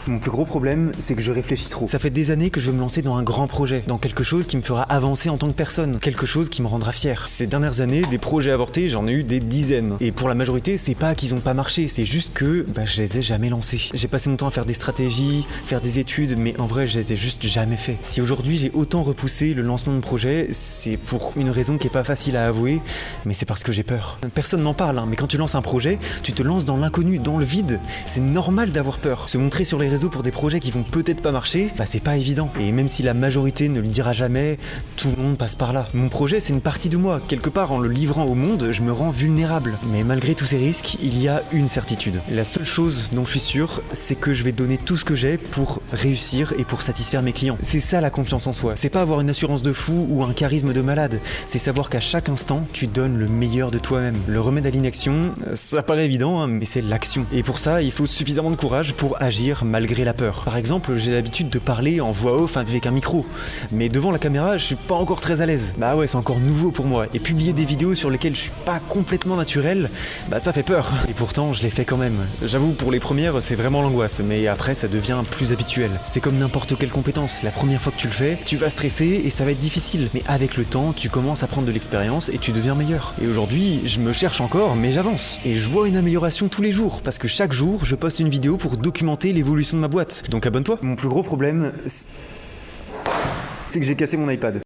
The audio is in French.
Mon plus gros problème, c'est que je réfléchis trop. Ça fait des années que je veux me lancer dans un grand projet, dans quelque chose qui me fera avancer en tant que personne, quelque chose qui me rendra fier. Ces dernières années, des projets avortés, j'en ai eu des dizaines. Et pour la majorité, c'est pas qu'ils ont pas marché, c'est juste que je les ai jamais lancés. J'ai passé mon temps à faire des stratégies, faire des études, mais en vrai, je les ai juste jamais fait. Si aujourd'hui j'ai autant repoussé le lancement de projet, c'est pour une raison qui est pas facile à avouer, mais c'est parce que j'ai peur. Personne n'en parle, mais quand tu lances un projet, tu te lances dans l'inconnu, dans le vide. C'est normal d'avoir peur. Se montrer sur les réseaux pour des projets qui vont peut-être pas marcher, c'est pas évident. Et même si la majorité ne le dira jamais, tout le monde passe par là. Mon projet, c'est une partie de moi. Quelque part, en le livrant au monde, je me rends vulnérable. Mais malgré tous ces risques, il y a une certitude. La seule chose dont je suis sûr, c'est que je vais donner tout ce que j'ai pour réussir et pour satisfaire mes clients. C'est ça la confiance en soi. C'est pas avoir une assurance de fou ou un charisme de malade. C'est savoir qu'à chaque instant, tu donnes le meilleur de toi-même. Le remède à l'inaction, ça paraît évident, mais c'est l'action. Et pour ça, il faut suffisamment de courage pour agir malgré la peur. Par exemple, j'ai l'habitude de parler en voix off avec un micro. Mais devant la caméra, je suis pas encore très à l'aise. C'est encore nouveau pour moi. Et publier des vidéos sur lesquelles je suis pas complètement naturel, ça fait peur. Et pourtant, je l'ai fait quand même. J'avoue, pour les premières, c'est vraiment l'angoisse. Mais après, ça devient plus habituel. C'est comme n'importe quelle compétence. La première fois que tu le fais, tu vas stresser et ça va être difficile. Mais avec le temps, tu commences à prendre de l'expérience et tu deviens meilleur. Et aujourd'hui, je me cherche encore, mais j'avance. Et je vois une amélioration tous les jours. Parce que chaque jour, je poste une vidéo pour documenter l'évolution de ma boîte. Donc abonne-toi. Mon plus gros problème, c'est que j'ai cassé mon iPad.